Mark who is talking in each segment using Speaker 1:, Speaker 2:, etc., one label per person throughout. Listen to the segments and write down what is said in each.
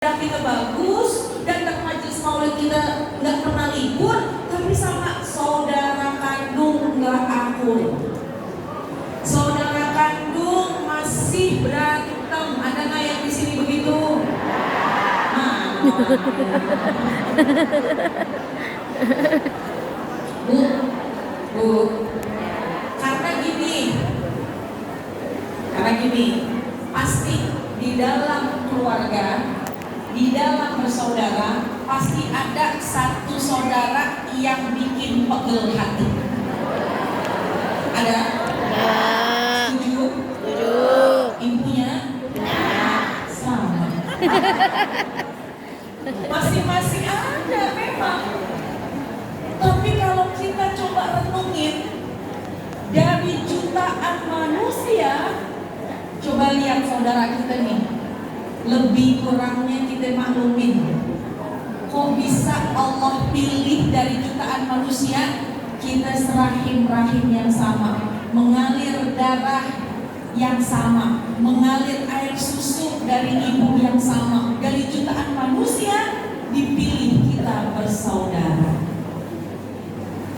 Speaker 1: kita bagus dan majelis maulid kita nggak pernah libur, tapi sama saudara kandung nggak akur, saudara kandung masih berantem. Ada nggak yang di sini begitu? Bu, karena gini, pasti di dalam keluarga, di dalam bersaudara, pasti ada satu saudara yang bikin pegel hati. Ada? Setuju?
Speaker 2: Setuju.
Speaker 1: Ibunya? Sama. Masing-masing ada memang. Tapi kalau kita coba renungin, dari jutaan manusia, coba lihat saudara kita nih, lebih kurangnya kita maklumin. Kok bisa Allah pilih dari jutaan manusia? Kita serahim-rahim yang sama, mengalir darah yang sama, mengalir air susu dari ibu yang sama. Dari jutaan manusia dipilih kita bersaudara.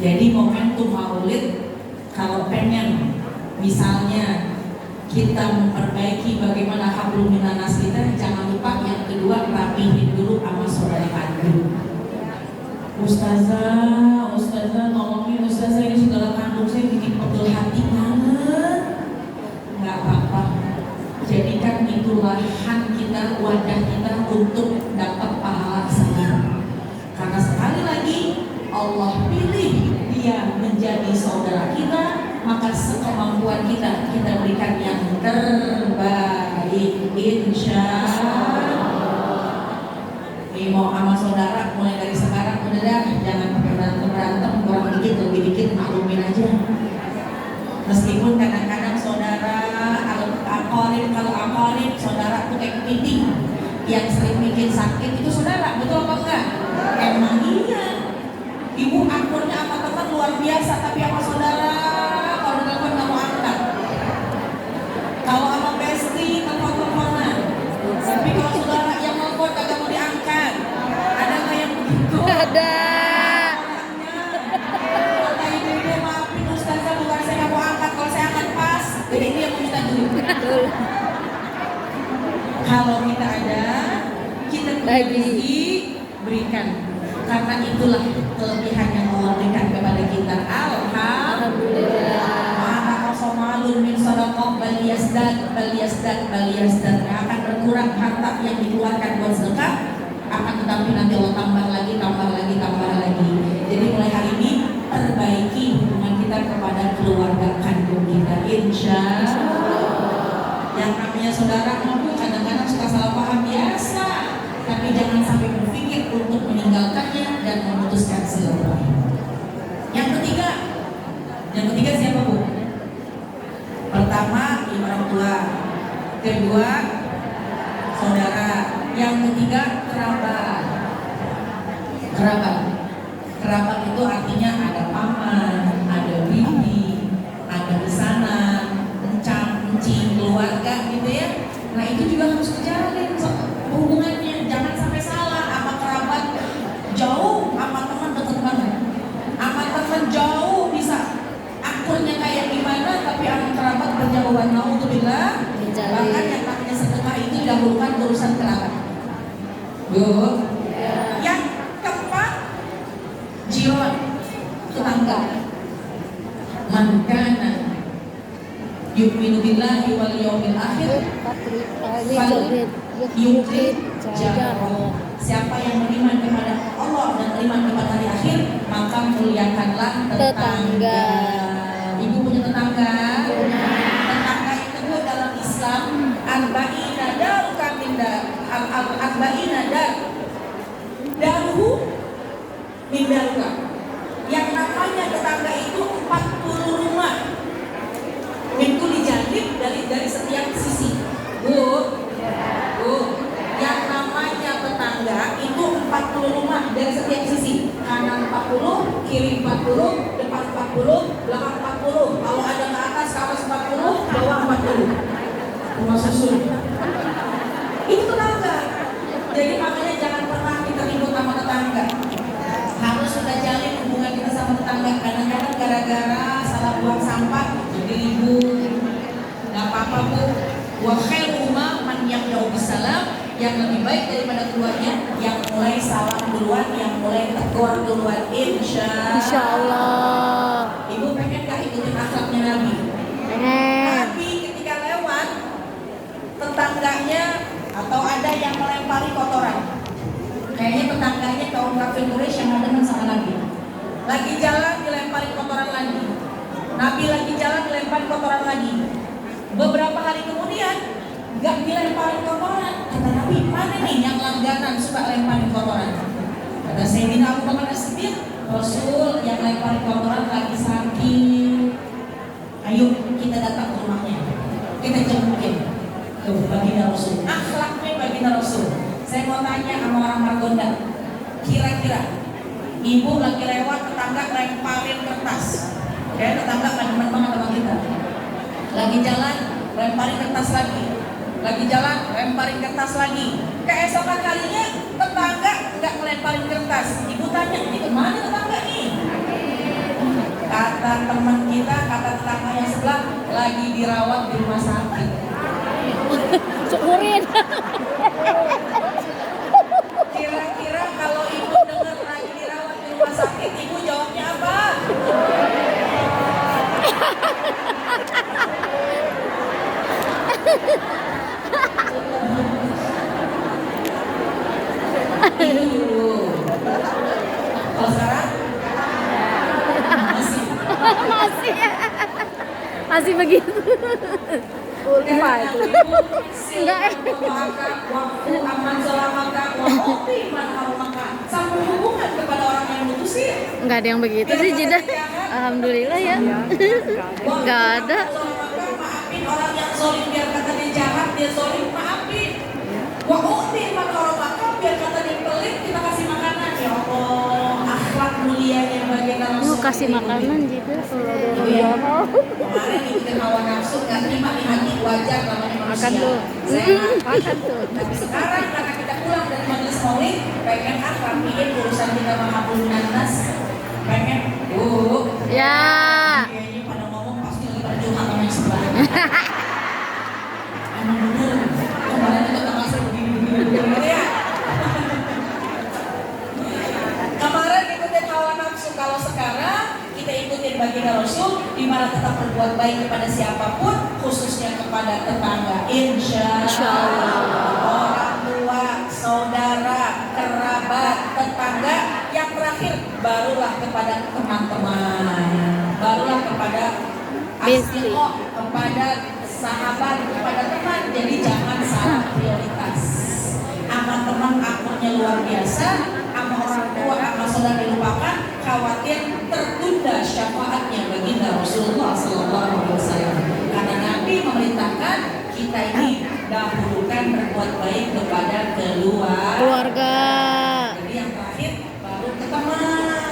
Speaker 1: Jadi momentum maulid, kalau pengen misalnya kita memperbaiki bagaimana hablum minanas kita, jangan lupa yang kedua, rapihin dulu sama saudara kandung. Ustazah tolongin ustazah, ini saudara kandung saya bikin pegel hati banget. Nggak apa-apa, jadikan itu lahan kita, wadah kita untuk dapat pahala sana. Karena sekali lagi Allah pilih dia menjadi saudara kita, maka sekemampuan kita berikan yang terbaik, insya Allah. Ini mau sama saudara mulai dari sekarang udah dah, jangan pakai berantem, kurang dikit lebih dikit maklumin aja. Meskipun kadang-kadang saudara kalau akorib saudara tuh kayak kepiting yang sering bikin sakit, itu saudara, betul apa enggak? Emang iya. Ibu akurnya apa teman luar biasa, tapi sama saudara kalau telepon nggak mau angkat. Kalau sama bestie telepon-teleponan, tapi kalau saudara yang telepon kagak mau diangkat. Ada nggak yang begitu?
Speaker 2: Ada.
Speaker 1: Kata ibu, maafin ustazah, bukan saya nggak mau angkat, kalau saya angkat pas, jadi ini yang meminta duit. Kalau kita ada, kita berikan. Karena itulah kelebihan yang Allah berikan kepada kita. Alhamdulillah. Maka qasamalun min sadaqah bal yasdad akan berkurang harta yang dikeluarkan buat sedekah, akan tetapi nanti Allah tambah lagi. Jadi mulai hari ini perbaiki hubungan kita kepada keluarga kandung kita, insya Allah. Yang namanya saudara mampu kadang-kadang suka salah paham biasa, tapi jangan sampai berpikir untuk meninggalkannya dan memutuskan silaturahim. Yang ketiga siapa Bu? Pertama orang tua, kedua saudara, yang ketiga kerabat itu artinya ada paman, ada bibi, ada pesanan, encang-encing, keluarga gitu ya. Nah itu juga harus dijalin hubungannya, jangan sampai salah. Sama kerabat jauh, sama teman deket banget. Sama teman jauh bisa akurnya kayak gimana, tapi sama kerabat berjauhan, naudzubillah. Bahkan yang namanya sedekah itu didahulukan urusan kerabat. Bu. Yang keempat, jion, tetangga. Man kana yu'minu billahi wal yawmil akhir yukrim jaro. Siapa yang beriman kepada Allah dan beriman kepada hari akhir, maka muliakanlah tetangga. Ibu punya tetangga? Tetangga itu dalam Islam arba'ina darukan arba'ina daruhu min daruka. Yang namanya tetangga itu 40 rumah. Itu dijalin dari setiap sisi. Bu, yang namanya tetangga itu 40 rumah dari setiap sisi. Kanan 40, kiri 40, depan 40, belakang 40. Kalau ada ke atas, ke atas 40, bawah 40. Rumah susun. Itu tetangga. Jadi gara-gara salah buang sampah jadi ibu. Gak apa-apa bu. Wa khairuhuma man yabda'u bisalam, yang lebih baik daripada keduanya yang mulai salam duluan, yang mulai tegur duluan. Insya
Speaker 2: Allah.
Speaker 1: Ibu pengen gak ikutin akhlaknya Nabi?
Speaker 2: Pengen.
Speaker 1: Nabi ketika lewat tetangganya atau ada yang melempari kotoran, kayaknya tetangganya kaum kafir Quraisy yang ada sama Nabi. Lagi jalan dilempari kotoran lagi. Nabi lagi jalan dilempari kotoran lagi. Beberapa hari kemudian gak dilempari kotoran. Kata Nabi, mana nih yang langganan suka lempari kotoran? Kata Sayyidina Abu Bakar As-Siddiq, Rasul yang lempari kotoran lagi sakit. Ayo kita datang ke rumahnya, kita jengukin. Tuh baginda Rasul, akhlaknya baginda Rasul. Saya mau tanya sama orang Margonda, kira-kira ibu lagi lewat tetangga lemparin kertas, kayak tetangga kan demen banget sama kita. Lagi jalan lemparin kertas lagi, lagi jalan lemparin kertas lagi. Keesokan harinya tetangga nggak ngelemparin kertas. Ibu tanya, ini kemana tetangga nih? Kata teman kita, kata tetangga yang sebelah, lagi dirawat di rumah sakit.
Speaker 2: Syukurin.
Speaker 1: Kira-kira kalau ibu dengar lagi dirawat di rumah sakit, ibu jawabnya apa? Itu dulu. Kalau sekarang masih.
Speaker 2: Masih begitu. Ultima itu. Enggak.
Speaker 1: Waktu aman selamaka, waktu iman harumaka. Sampai hubungan kepada orang yang mutusin.
Speaker 2: Enggak ada yang begitu sih, Jida. Alhamdulillah ya. Enggak ada.
Speaker 1: Maafin orang yang zolim, biar kata dia jahat, dia zolim, maafin. Waktu iman harumaka, biar kata dia pelit, kita kasih makanan. Ya Allah, akhlak mulianya baginda Rasul.
Speaker 2: Lu kasih makanan Jida kalau ada orang
Speaker 1: Iya.
Speaker 2: yang mau.
Speaker 1: Kemarin ikutin hawa nafsu, gak terima di hati, wajar namanya manusia.
Speaker 2: Makan tuh. Makan tuh.
Speaker 1: Tapi sekarang karena kita pulang dari majelis maulid, pengen rapiin urusan kita sama Abdul Nas, pengen
Speaker 2: Ya.
Speaker 1: kayaknya pada ngomong pasti lagi pada curhat sama yang sebelah. Emang bener, kemarin itu tanggal begini ya. Kemarin ikutin hawa nafsu, kalau sekarang kita ikutin baginda Rasul, di mana tetap berbuat baik kepada siapapun, khususnya kepada tetangga. Insya Allah. Orang tua, saudara, kerabat, tetangga. Yang terakhir barulah kepada teman-teman, barulah kepada asdiqoh, kepada sahabat, kepada teman. Jadi jangan salah prioritas. Sama teman akurnya luar biasa, sama orang tua, sama saudara dilupakan, khawatir tertunda syafaatnya baginda Rasulullah SAW. Karena Nabi memerintahkan kita ini dahulukan berbuat baik kepada
Speaker 2: Keluarga.
Speaker 1: Jadi yang terakhir baru ke teman.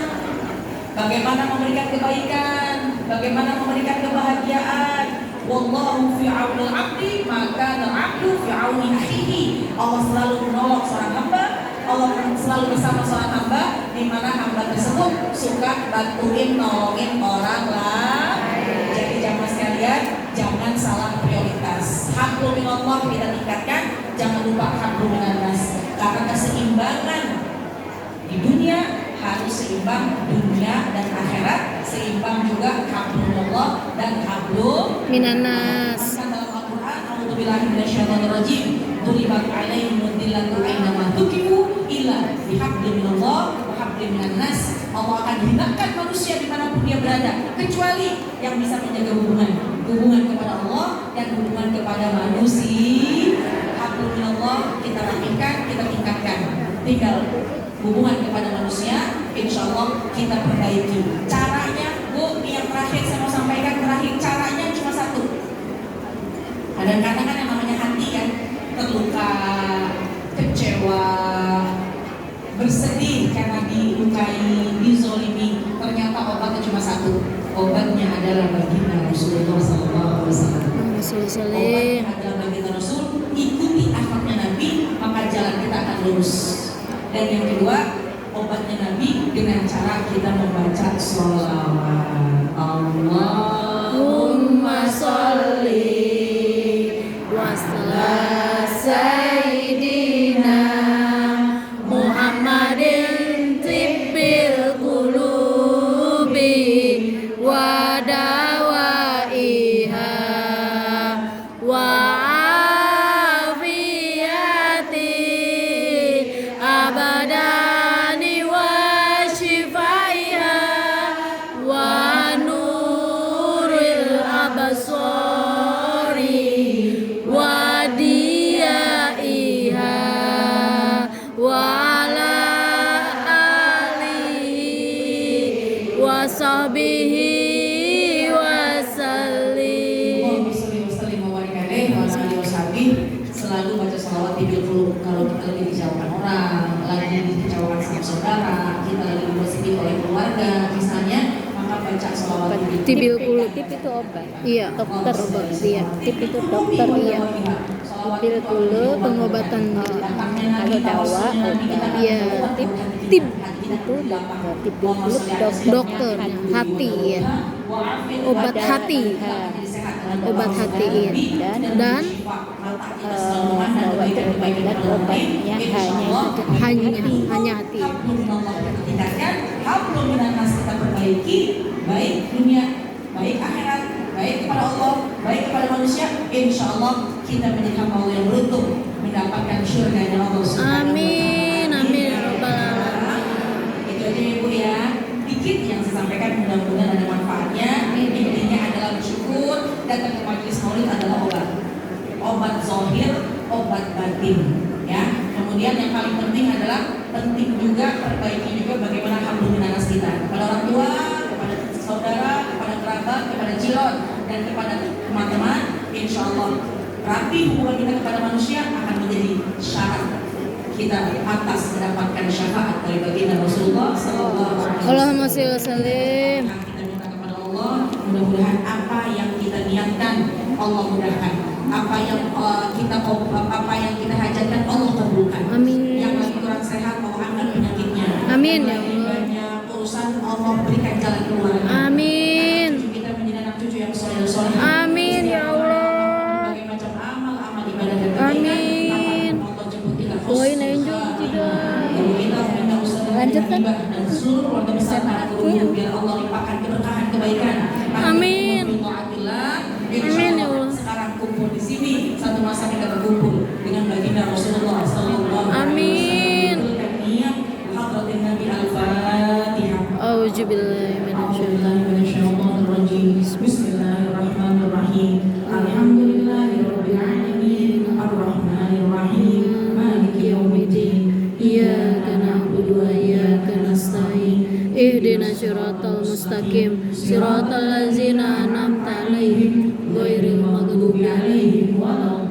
Speaker 1: Bagaimana memberikan kebaikan, bagaimana memberikan kebahagiaan. Wallahu fi aunil 'abdi, maka al-'abdu fi auni akhihi. Allah selalu menolong seorang hamba, Allah selalu bersama seorang hamba, di mana hamba tersebut suka bantuin nolongin orang lain. Jadi jamaah sekalian, jangan salah prioritas. Hablum minallah kita tingkatkan, jangan lupa hablum minannas. Karena keseimbangan di dunia harus seimbang, dunia dan akhirat seimbang juga, hablumullah dan hablum
Speaker 2: Minanas.
Speaker 1: dalam Al-Quran, a'udzubillahi minasyaitonirrajim, duribat 'alaihimud dillatu aynama tuqifu illa bihablin minallah wa hablin minannas. Allah akan hinakan manusia dimanapun dia berada, kecuali yang bisa menjaga hubungan kepada Allah dan hubungan kepada manusia. Hablum minallah kita rapikan, kita tingkatkan. Tinggal hubungan kepada manusia, insya Allah kita perbaiki. Caranya, Bu, yang terakhir saya mau sampaikan, caranya cuma satu. Kadang-kadang kan yang namanya hati kan, terluka, kecewa, bersedih karena dilukai, dizolimi. Ternyata obatnya cuma satu. Obatnya adalah baginda Rasulullah SAW. Obatnya adalah baginda Rasul. Ikuti akhlaknya Nabi, maka jalan kita akan lurus. Dan yang kedua, obatnya Nabi dengan cara kita membaca sholawat. Allahumma sholli
Speaker 2: wa ala sayyidina Muhammadin tibbil qulubi wa dawaiha wa afiyati abadani wa shifaiha wa nuril abasari wa diyaiha wa ala alihi wa sahbihi wa sallim.
Speaker 1: Allahumma sholli wa sallim wa barik alaihi wa ala alihi washabihi. Selalu baca sholawat di qulub kalau kita lagi dijauhkan orang, lagi dijauhkan sama saudara, kita lagi dibersihin oleh keluarga misalnya, maka baca sholawat
Speaker 2: Tibil qulub, tip itu obat. Iya, dokter obat. Iya, tip itu dokter. Iya. Tibil qulub pengobatan. Kalau dawa obat. Iya, tip itu dokter. Tibil qulub dokternya hati ya. Obat hati. Obat hati iya. Dan
Speaker 3: obatnya
Speaker 2: hanya hati.
Speaker 1: Hablum minan nas kita perbaiki, baik dunia, baik akhirat, baik kepada Allah, baik kepada manusia. Insya Allah kita menjadi hamba Allah yang beruntung mendapatkan surganya Allah Subhanahu wa
Speaker 2: Amin,
Speaker 1: Ta'ala.
Speaker 2: amin ya rabbal alamin.
Speaker 1: Itu aja ya Bu ya. Dikit yang saya sampaikan, mudah-mudahan ada manfaatnya. Intinya adalah bersyukur, datang ke majelis maulid adalah obat zahir, obat batin. Ya. Kemudian yang paling penting adalah penting juga perbaiki juga bagaimana hablum minan nas kita kepada orang tua, kepada saudara, kepada kerabat, kepada jiran dan kepada teman-teman. Insya Allah rapi hubungan kita kepada manusia akan menjadi syarat kita atas mendapatkan syafaat dari baginda Rasulullah Sallallahu Alaihi Wasallam.
Speaker 2: Allahumma sholli wa sallim.
Speaker 1: Kita minta kepada Allah, mudah-mudahan apa yang kita niatkan Allah mudahkan, apa yang kita hajatkan Allah kabulkan.
Speaker 2: Amin.
Speaker 1: Yang lagi kurang sehat Allah angkat penyakitnya.
Speaker 2: Amin,
Speaker 1: Yang
Speaker 2: ya
Speaker 1: lagi
Speaker 2: Allah.
Speaker 1: banyak urusan Allah berikan jalan keluar.
Speaker 2: Amin.
Speaker 1: Kita menjadi anak cucu yang soleh.
Speaker 2: Amin ya Allah.
Speaker 1: Berbagai macam amal ibadah dan kebaikan.
Speaker 2: Amin.
Speaker 1: Allah jemput kita.
Speaker 2: Doain Angel tidak.
Speaker 1: Lanjutkan dan seluruh keluarga besar para guru biar Allah limpahkan keberkahan kebaikan.
Speaker 2: Amin. Amin ya Allah.
Speaker 1: Sekarang kumpul di sini, satu masa kita berkumpul dengan baginda Rasulullah Sallallahu Alaihi Wasallam.
Speaker 2: Amin.
Speaker 1: Niat hadratin Nabi Al-Fatihah.
Speaker 2: Auzubillahi
Speaker 1: A'udzubillahiminasyaitonirrajim. Bismillahirrahmanirrahim. Alhamdulillahirabbil alamin. Arrahmanirrahim. Maliki yaumiddin.
Speaker 2: Iyyaka na'budu wa iyyaka nasta'in. Ihdinas siratal mustaqim. Siratal ladzina an'amta 'alaihim ghairil maghdubi 'alaihim waladdallin.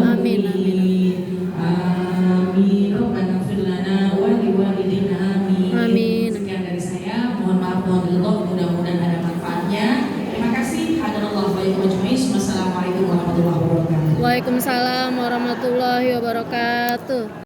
Speaker 2: Amin, amin.
Speaker 1: Amin. Rabbana ighfir lana wa liwalidina amin.
Speaker 2: Amin.
Speaker 1: Sekian dari saya. Mohon maaf, mohon ridho. Mudah-mudahan ada manfaatnya. Terima kasih. Hadanallahu wa iyyakum ajmain. Wassalamualaikum warahmatullahi wabarakatuh.
Speaker 2: Waalaikumsalam warahmatullahi wabarakatuh.